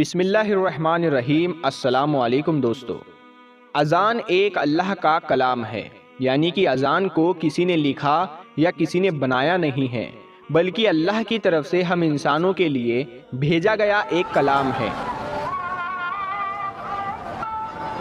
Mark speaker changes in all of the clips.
Speaker 1: بسم اللہ الرحمن الرحیم۔ السلام علیکم دوستو۔ اذان ایک اللہ کا کلام ہے، یعنی کہ اذان کو کسی نے لکھا یا کسی نے بنایا نہیں ہے، بلکہ اللہ کی طرف سے ہم انسانوں کے لیے بھیجا گیا ایک کلام ہے،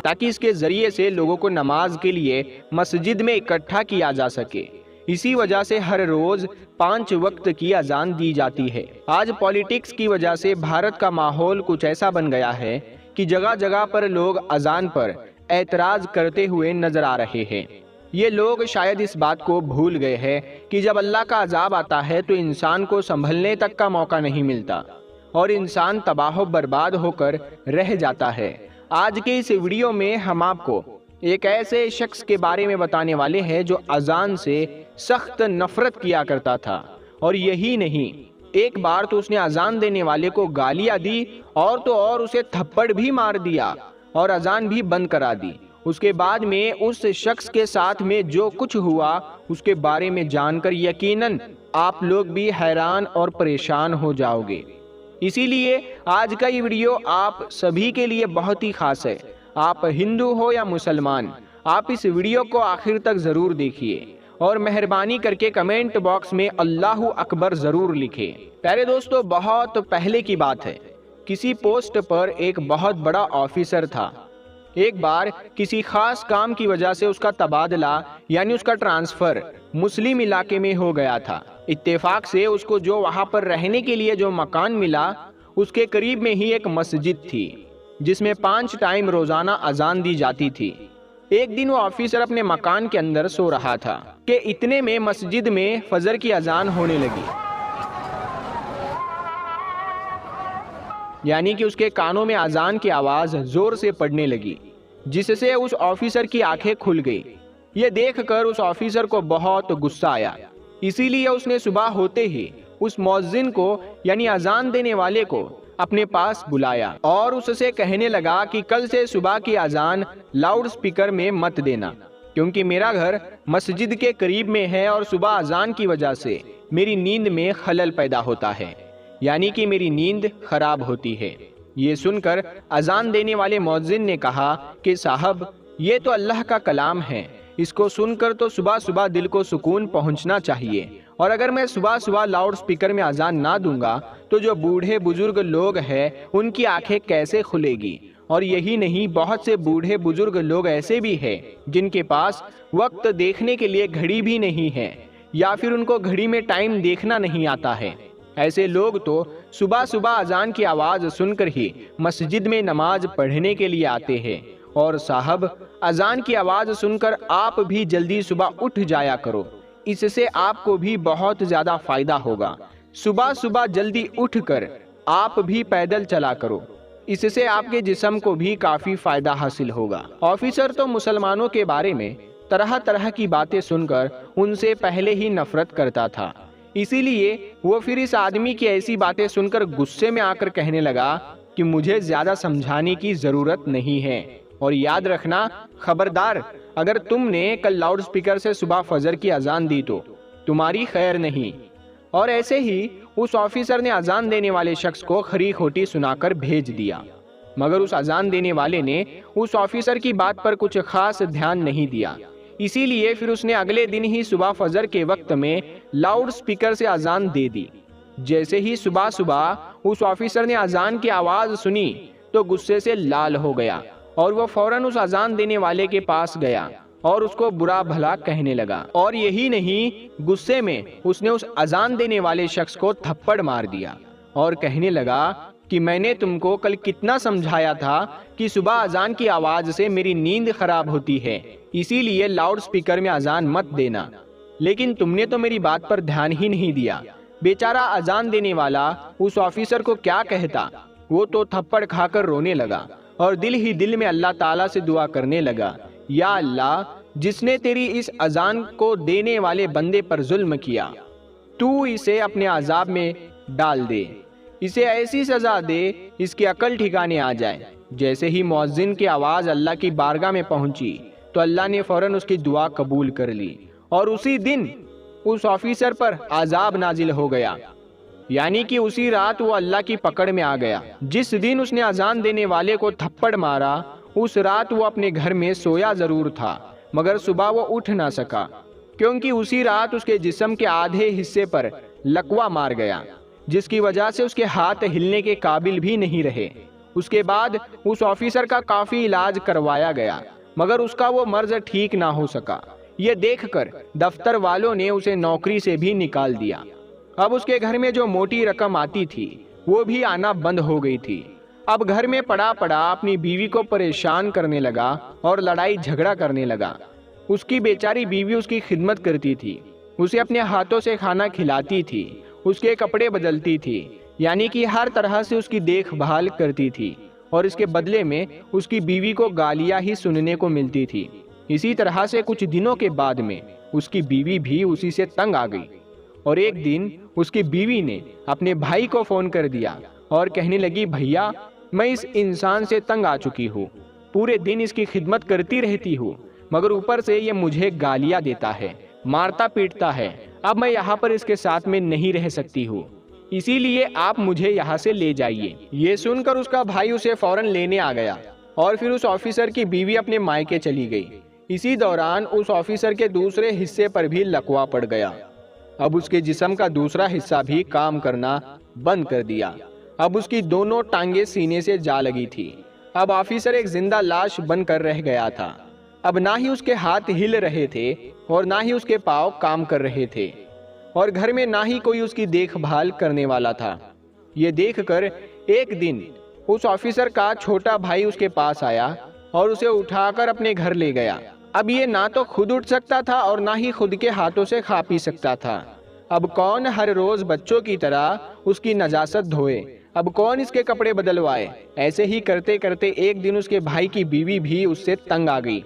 Speaker 1: تاکہ اس کے ذریعے سے لوگوں کو نماز کے لیے مسجد میں اکٹھا کیا جا سکے۔ اسی وجہ سے ہر روز 5 وقت کی اذان دی جاتی ہے۔ آج پولیٹکس کی وجہ سے بھارت کا ماحول کچھ ایسا بن گیا ہے کہ جگہ جگہ پر لوگ اذان پر اعتراض کرتے ہوئے نظر آ رہے ہیں۔ یہ لوگ شاید اس بات کو بھول گئے ہیں کہ جب اللہ کا عذاب آتا ہے تو انسان کو سنبھلنے تک کا موقع نہیں ملتا اور انسان تباہ و برباد ہو کر رہ جاتا ہے۔ آج کے اس ویڈیو میں ہم آپ کو ایک ایسے شخص کے بارے میں بتانے والے ہیں جو اذان سے سخت نفرت کیا کرتا تھا، اور یہی نہیں، ایک بار تو اس نے اذان دینے والے کو گالیاں دی اور تو اور اسے تھپڑ بھی مار دیا اور اذان بھی بند کرا دی۔ اس کے بعد میں اس شخص کے ساتھ میں جو کچھ ہوا اس کے بارے میں جان کر یقیناً آپ لوگ بھی حیران اور پریشان ہو جاؤ گے۔ اسی لیے آج کا یہ ویڈیو آپ سبھی کے لیے بہت ہی خاص ہے۔ آپ ہندو ہو یا مسلمان، آپ اس ویڈیو کو آخر تک ضرور دیکھیے اور مہربانی کر کے کمنٹ باکس میں اللہ اکبر ضرور لکھیں۔ پیارے دوستو، بہت پہلے کی بات ہے، کسی پوسٹ پر ایک بہت بڑا آفیسر تھا۔ ایک بار کسی خاص کام کی وجہ سے اس کا تبادلہ یعنی اس کا ٹرانسفر مسلم علاقے میں ہو گیا تھا۔ اتفاق سے اس کو جو وہاں پر رہنے کے لیے جو مکان ملا، اس کے قریب میں ہی ایک مسجد تھی جس میں 5 ٹائم روزانہ اذان دی جاتی تھی۔ ایک دن وہ آفیسر اپنے مکان کے اندر سو رہا تھا کہ اتنے میں مسجد میں فجر کی اذان ہونے لگی، یعنی کہ اس کے کانوں میں اذان کی آواز زور سے پڑنے لگی، جس سے اس آفیسر کی آنکھیں کھل گئی۔ یہ دیکھ کر اس آفیسر کو بہت غصہ آیا، اسی لیے اس نے صبح ہوتے ہی اس مؤذن کو یعنی اذان دینے والے کو اپنے پاس بلایا اور اس سے کہنے لگا کہ کل سے صبح کی اذان لاؤڈ سپیکر میں مت دینا، کیونکہ میرا گھر مسجد کے قریب میں ہے اور صبح اذان کی وجہ سے میری نیند میں خلل پیدا ہوتا ہے، یعنی کہ میری نیند خراب ہوتی ہے۔ یہ سن کر اذان دینے والے مؤذن نے کہا کہ صاحب، یہ تو اللہ کا کلام ہے، اس کو سن کر تو صبح صبح دل کو سکون پہنچنا چاہیے، اور اگر میں صبح صبح لاؤڈ سپیکر میں اذان نہ دوں گا تو جو بوڑھے بزرگ لوگ ہیں ان کی آنکھیں کیسے کھلے گی؟ اور یہی نہیں، بہت سے بوڑھے بزرگ لوگ ایسے بھی ہیں جن کے پاس وقت دیکھنے کے لیے گھڑی بھی نہیں ہے، یا پھر ان کو گھڑی میں ٹائم دیکھنا نہیں آتا ہے۔ ایسے لوگ تو صبح صبح اذان کی آواز سن کر ہی مسجد میں نماز پڑھنے کے لیے آتے ہیں۔ اور صاحب، اذان کی آواز سن کر آپ بھی جلدی صبح اٹھ جایا کرو، اس سے آپ کو بھی بہت زیادہ فائدہ ہوگا۔ صبح صبح جلدی اٹھ کر آپ بھی پیدل چلا کرو، اس سے آپ کے جسم کو بھی کافی فائدہ حاصل ہوگا۔ آفیسر تو مسلمانوں کے بارے میں طرح طرح کی باتیں سن کر ان سے پہلے ہی نفرت کرتا تھا، اسی لیے وہ پھر اس آدمی کی ایسی باتیں سن کر غصے میں آ کر کہنے لگا کہ مجھے زیادہ سمجھانے کی ضرورت نہیں ہے، اور یاد رکھنا، خبردار، اگر تم نے کل لاؤڈ سپیکر سے صبح فجر کی اذان دی تو تمہاری خیر نہیں۔ اور ایسے ہی اس آفیسر نے اذان دینے والے شخص کو کھری کھوٹی سنا کر بھیج دیا، مگر اس اذان دینے والے نے اس آفیسر کی بات پر کچھ خاص دھیان نہیں دیا، اسی لیے پھر اس نے اگلے دن ہی صبح فجر کے وقت میں لاؤڈ سپیکر سے اذان دے دی۔ جیسے ہی صبح صبح اس آفیسر نے اذان کی آواز سنی تو غصے سے لال ہو گیا، اور وہ فوراً اس اذان دینے والے کے پاس گیا اور اس کو برا بھلا کہنے لگا، اور یہی نہیں، غصے میں اس نے اس اذان دینے والے شخص کو تھپڑ مار دیا اور کہنے لگا کہ میں نے تم کو کل کتنا سمجھایا تھا کہ صبح اذان کی آواز سے میری نیند خراب ہوتی ہے، اسی لیے لاؤڈ سپیکر میں اذان مت دینا، لیکن تم نے تو میری بات پر دھیان ہی نہیں دیا۔ بیچارہ اذان دینے والا اس آفیسر کو کیا کہتا، وہ تو تھپڑ کھا کر رونے لگا اور دل ہی دل میں اللہ تعالیٰ سے دعا کرنے لگا، یا اللہ، جس نے تیری اس اذان کو دینے والے بندے پر ظلم کیا، تو اسے اپنے عذاب میں ڈال دے، اسے ایسی سزا دے اس کی عقل ٹھکانے آ جائے۔ جیسے ہی مؤذن کی آواز اللہ کی بارگاہ میں پہنچی تو اللہ نے فوراً اس کی دعا قبول کر لی، اور اسی دن اس آفیسر پر عذاب نازل ہو گیا۔ یعنی کہ اسی رات وہ اللہ کی پکڑ میں آ گیا۔ جس دن اس نے اذان دینے والے کو تھپڑ مارا، اس رات وہ اپنے گھر میں سویا ضرور تھا، مگر صبح وہ اٹھ نہ سکا، کیونکہ اسی رات اس کے جسم کے آدھے حصے پر لکوا مار گیا، جس کی وجہ سے اس کے ہاتھ ہلنے کے قابل بھی نہیں رہے۔ اس کے بعد اس آفیسر کا کافی علاج کروایا گیا، مگر اس کا وہ مرض ٹھیک نہ ہو سکا۔ یہ دیکھ کر دفتر والوں نے اسے نوکری سے بھی نکال دیا۔ اب اس کے گھر میں جو موٹی رقم آتی تھی وہ بھی آنا بند ہو گئی تھی۔ اب گھر میں پڑا پڑا اپنی بیوی کو پریشان کرنے لگا اور لڑائی جھگڑا کرنے لگا۔ اس کی بیچاری بیوی اس کی خدمت کرتی تھی، اسے اپنے ہاتھوں سے کھانا کھلاتی تھی، اس کے کپڑے بدلتی تھی، یعنی کہ ہر طرح سے اس کی دیکھ بھال کرتی تھی، اور اس کے بدلے میں اس کی بیوی کو گالیاں ہی سننے کو ملتی تھی۔ اسی طرح سے کچھ دنوں کے بعد میں اس کی بیوی بھی اسی سے تنگ آ گئی، اور ایک دن اس کی بیوی نے اپنے بھائی کو فون کر دیا اور کہنے لگی، بھیا میں اس انسان سے تنگ آ چکی ہوں، پورے دن اس کی خدمت کرتی رہتی ہوں، مگر اوپر سے یہ مجھے گالیاں دیتا ہے، مارتا پیٹتا ہے، اب میں یہاں پر اس کے ساتھ میں نہیں رہ سکتی ہوں، اسی لیے آپ مجھے یہاں سے لے جائیے۔ یہ سن کر اس کا بھائی اسے فوراً لینے آ گیا، اور پھر اس آفیسر کی بیوی اپنے مائکے چلی گئی۔ اسی دوران اس آفیسر کے دوسرے حصے پر بھی لکوا پڑ گیا۔ اب اس کے جسم کا دوسرا حصہ بھی کام کرنا بند کر دیا۔ اب اس کی دونوں ٹانگیں سینے سے جا لگی تھی۔ اب آفیسر ایک زندہ لاش بن کر رہ گیا تھا۔ اب نہ ہی اس کے ہاتھ ہل رہے تھے اور نہ ہی اس کے پاؤں کام کر رہے تھے، اور گھر میں نہ ہی کوئی اس کی دیکھ بھال کرنے والا تھا۔ یہ دیکھ کر ایک دن اس آفیسر کا چھوٹا بھائی اس کے پاس آیا اور اسے اٹھا کر اپنے گھر لے گیا۔ اب یہ نہ تو خود اٹھ سکتا تھا اور نہ ہی خود کے ہاتھوں سے کھا پی سکتا تھا۔ اب کون ہر روز بچوں کی طرح اس کی نجاست دھوئے، اب کون اس کے کپڑے بدلوائے؟ ایسے ہی کرتے کرتے ایک دن اس کے بھائی کی بیوی بھی اس سے تنگ آ گئی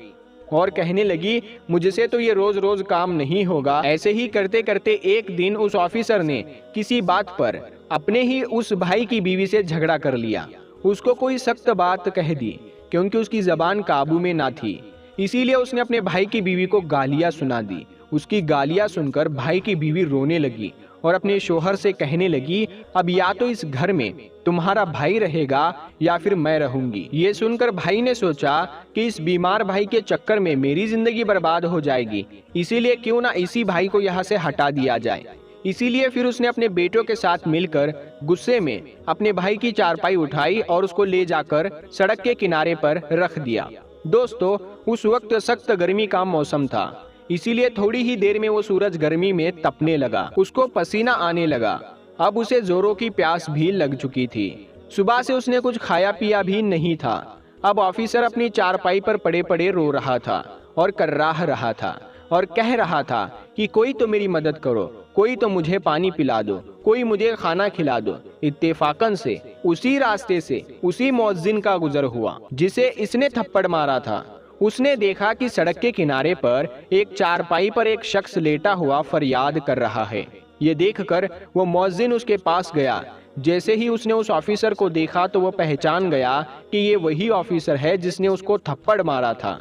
Speaker 1: اور کہنے لگی، مجھ سے تو یہ روز روز کام نہیں ہوگا۔ ایسے ہی کرتے کرتے ایک دن اس آفیسر نے کسی بات پر اپنے ہی اس بھائی کی بیوی سے جھگڑا کر لیا، اس کو کوئی سخت بات کہہ دی، کیونکہ اس کی زبان قابو میں نہ تھی، اسی لیے اس نے اپنے بھائی کی بیوی کو گالیاں سنا دی۔ اس کی گالیاں سن کر بھائی کی بیوی رونے لگی اور اپنے شوہر سے کہنے لگی، اب یا تو اس گھر میں تمہارا بھائی رہے گا یا پھر میں رہوں گی۔ یہ سن کر بھائی نے سوچا کہ اس بیمار بھائی کے چکر میں میری زندگی برباد ہو جائے گی، اسی لیے کیوں نہ اسی بھائی کو یہاں سے ہٹا دیا جائے۔ اسی لیے پھر اس نے اپنے بیٹوں کے ساتھ مل کر غصے میں اپنے بھائی کی چارپائی اٹھائی اور اس کو لے جا کر سڑک کے کنارے پر رکھ دیا۔ دوستو، اس وقت سخت گرمی کا موسم تھا، اسی لیے تھوڑی ہی دیر میں وہ سورج گرمی میں تپنے لگا، اس کو پسینہ آنے لگا۔ اب اسے زوروں کی پیاس بھی لگ چکی تھی، صبح سے اس نے کچھ کھایا پیا بھی نہیں تھا۔ اب آفیسر اپنی چارپائی پر پڑے پڑے رو رہا تھا اور کراہ رہا تھا اور کہہ رہا تھا کہ کوئی تو میری مدد کرو، کوئی تو مجھے پانی پلا دو، کوئی مجھے کھانا کھلا دو۔ اتفاقاً سے اسی راستے سے اسی مؤذن کا گزر ہوا جسے اس نے تھپڑ مارا تھا۔ اس نے دیکھا کہ سڑک کے کنارے پر ایک چارپائی پر ایک شخص لیٹا ہوا فریاد کر رہا ہے۔ یہ دیکھ کر وہ مؤذن اس کے پاس گیا۔ جیسے ہی اس نے اس آفیسر کو دیکھا تو وہ پہچان گیا کہ یہ وہی آفیسر ہے جس نے اس کو تھپڑ مارا تھا۔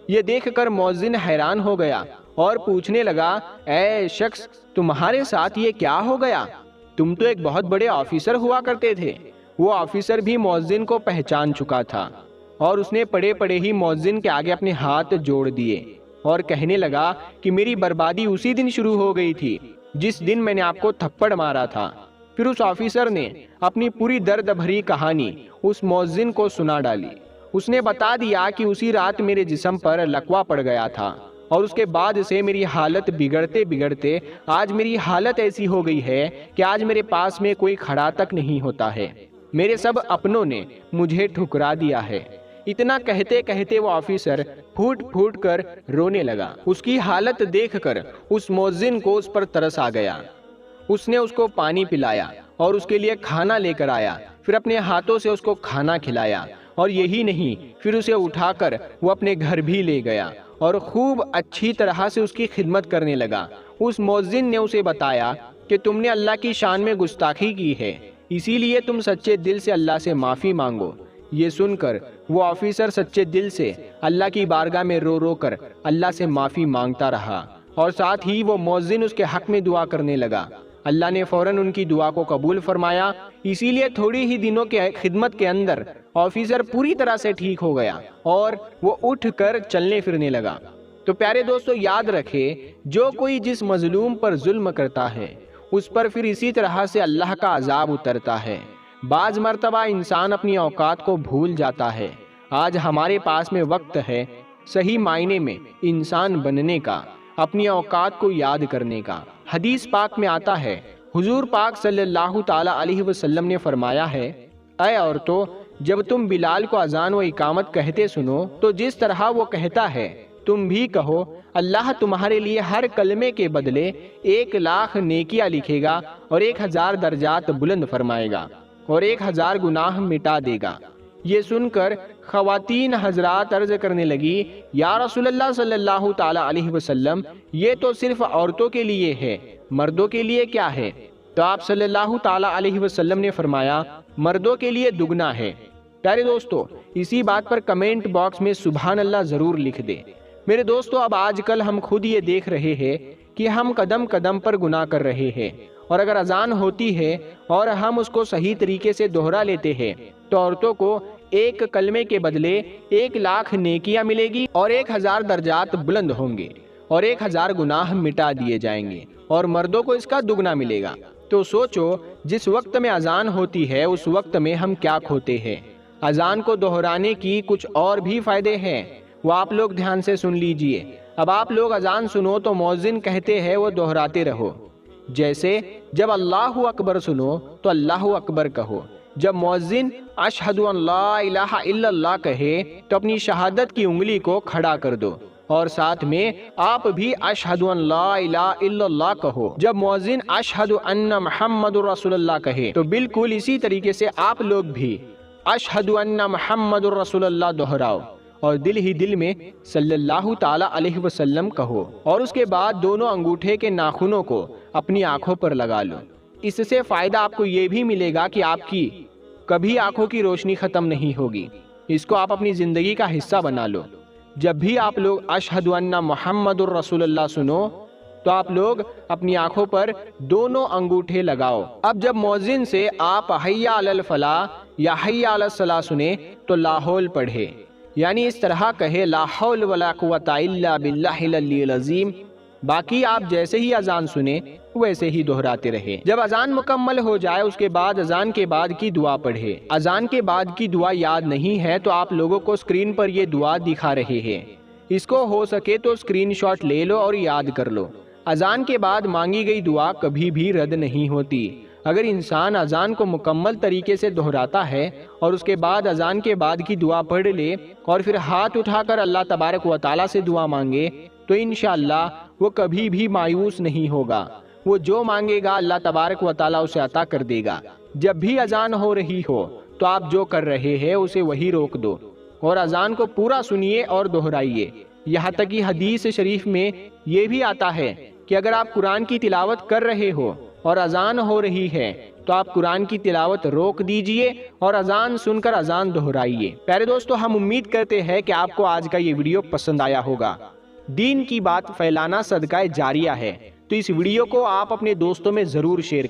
Speaker 1: یہ دیکھ کر مؤذن حیران ہو گیا اور پوچھنے لگا، اے شخص، تمہارے ساتھ یہ کیا ہو گیا؟ تم تو ایک بہت بڑے آفیسر ہوا کرتے تھے۔ وہ آفیسر بھی مؤذن کو پہچان چکا تھا اور اس نے پڑے پڑے ہی مؤذن کے آگے اپنے ہاتھ جوڑ دیے اور کہنے لگا کہ میری بربادی اسی دن شروع ہو گئی تھی جس دن میں نے آپ کو تھپڑ مارا تھا۔ پھر اس آفیسر نے اپنی پوری درد بھری کہانی اس مؤذن کو سنا ڈالی۔ اس نے بتا دیا کہ اسی رات میرے جسم پر لکوا پڑ گیا تھا اور اس کے بعد سے میری حالت بگڑتے بگڑتے آج میری حالت ایسی ہو گئی ہے کہ آج میرے پاس میں کوئی کھڑا تک نہیں ہوتا ہے، میرے سب اپنوں نے مجھے ٹھکرا دیا ہے۔ اتنا کہتے کہتے وہ آفیسر پھوٹ پھوٹ کر رونے لگا۔ اس کی حالت دیکھ کر اس مؤذن کو اس پر ترس آ گیا۔ اس نے اس کو پانی پلایا اور اس کے لیے کھانا لے کر آیا، پھر اپنے ہاتھوں سے اس کو کھانا کھلایا، اور یہی نہیں، پھر اسے اٹھا کر وہ اپنے گھر بھی لے گیا اور خوب اچھی طرح سے اس کی خدمت کرنے لگا۔ اس مؤذن نے اسے بتایا کہ تم نے اللہ کی شان میں گستاخی کی ہے، اسی لیے تم سچے دل سے اللہ سے معافی مانگو۔ یہ سن کر وہ آفیسر سچے دل سے اللہ کی بارگاہ میں رو رو کر اللہ سے معافی مانگتا رہا، اور ساتھ ہی وہ مؤذن اس کے حق میں دعا کرنے لگا۔ اللہ نے فوراً ان کی دعا کو قبول فرمایا، اسی لیے تھوڑی ہی دنوں کے خدمت کے اندر آفیسر پوری طرح سے ٹھیک ہو گیا اور وہ اٹھ کر چلنے پھرنے لگا۔ تو پیارے دوستو، یاد رکھے جو کوئی جس مظلوم پر ظلم کرتا ہے اس پر پھر اسی طرح سے اللہ کا عذاب اترتا ہے۔ بعض مرتبہ انسان اپنی اوقات کو بھول جاتا ہے۔ آج ہمارے پاس میں وقت ہے صحیح معنی میں انسان بننے کا، اپنی اوقات کو یاد کرنے کا۔ حدیث پاک میں آتا ہے، حضور پاک صلی اللہ تعالی علیہ وسلم نے فرمایا ہے، اے عورتو، جب تم بلال کو اذان و اقامت کہتے سنو تو جس طرح وہ کہتا ہے تم بھی کہو، اللہ تمہارے لیے ہر کلمے کے بدلے 1,00,000 نیکیاں لکھے گا اور 1,000 درجات بلند فرمائے گا اور 1,000 گناہ مٹا دے گا۔ یہ سن کر خواتین حضرات عرض کرنے لگی، یا رسول اللہ صلی اللہ تعالی علیہ وسلم، یہ تو صرف عورتوں کے لیے ہے، مردوں کے لیے کیا ہے؟ تو آپ صلی اللہ تعالی علیہ وسلم نے فرمایا، مردوں کے لیے دگنا ہے۔ پیارے دوستو، اسی بات پر کمنٹ باکس میں سبحان اللہ ضرور لکھ دے۔ میرے دوستو، اب آج کل ہم خود یہ دیکھ رہے ہیں کہ ہم قدم قدم پر گناہ کر رہے ہیں، اور اگر اذان ہوتی ہے اور ہم اس کو صحیح طریقے سے دہرا لیتے ہیں تو عورتوں کو 1 کلمے کے بدلے 1,00,000 نیکیاں ملے گی اور 1,000 درجات بلند ہوں گے اور 1,000 گناہ مٹا دیے جائیں گے، اور مردوں کو اس کا دگنا ملے گا۔ تو سوچو، جس وقت میں اذان ہوتی ہے اس وقت میں ہم کیا کھوتے ہیں۔ اذان کو دہرانے کی کچھ اور بھی فائدے ہیں، وہ آپ لوگ دھیان سے سن لیجئے۔ اب آپ لوگ اذان سنو تو مؤذن کہتے ہیں وہ دہراتے رہو، جیسے جب اللہ اکبر سنو تو اللہ اکبر کہو۔ جب مؤذن اشہد ان لا الہ الا اللہ کہے تو اپنی شہادت کی انگلی کو کھڑا کر دو اور ساتھ میں آپ بھی اشہد ان لا الہ الا اللہ کہو۔ جب مؤذن اشہد ان محمد رسول اللہ کہے تو بالکل اسی طریقے سے آپ لوگ بھی اشہد ان محمد رسول اللہ دہراؤ اور دل ہی دل میں صلی اللہ تعالی علیہ وسلم کہو، اور اس کے بعد دونوں انگوٹھے کے ناخنوں کو اپنی آنکھوں پر لگا لو۔ اس سے فائدہ آپ کو یہ بھی ملے گا کہ آپ کی کبھی آنکھوں کی روشنی ختم نہیں ہوگی۔ اس کو آپ اپنی زندگی کا حصہ بنا لو۔ جب بھی آپ لوگ اشہد ان محمد الرسول اللہ سنو تو آپ لوگ اپنی آنکھوں پر دونوں انگوٹھے لگاؤ۔ اب جب مؤذن سے آپ حی علی الفلاح یا حی علی الصلاح سنیں تو لا حول پڑھے، یعنی اس طرح کہے لا حول ولا قوت الا باللہ العلی العظیم۔ باقی آپ جیسے ہی اذان سنیں ویسے ہی دہراتے رہے۔ جب اذان مکمل ہو جائے اس کے بعد اذان کے بعد کی دعا پڑھے۔ اذان کے بعد کی دعا یاد نہیں ہے تو آپ لوگوں کو اسکرین پر یہ دعا دکھا رہے ہیں، اس کو ہو سکے تو اسکرین شاٹ لے لو اور یاد کر لو۔ اذان کے بعد مانگی گئی دعا کبھی بھی رد نہیں ہوتی۔ اگر انسان اذان کو مکمل طریقے سے دہراتا ہے اور اس کے بعد اذان کے بعد کی دعا پڑھ لے اور پھر ہاتھ اٹھا کر اللہ تبارک و تعالیٰ سے دعا مانگے تو انشاءاللہ وہ کبھی بھی مایوس نہیں ہوگا۔ وہ جو مانگے گا اللہ تبارک و تعالیٰ اسے عطا کر دے گا۔ جب بھی اذان ہو رہی ہو تو آپ جو کر رہے ہیں اسے وہی روک دو اور اذان کو پورا سنیے اور دہرائیے۔ یہاں تک کہ حدیث شریف میں یہ بھی آتا ہے کہ اگر آپ قرآن کی تلاوت کر رہے ہو اور اذان ہو رہی ہے تو آپ قرآن کی تلاوت روک دیجئے اور اذان سن کر اذان دہرائیے۔ پیارے دوستو، ہم امید کرتے ہیں کہ آپ کو آج کا یہ ویڈیو پسند آیا ہوگا۔ دین کی بات پھیلانا صدقہ جاریہ ہے، تو اس ویڈیو کو آپ اپنے دوستوں میں ضرور شیئر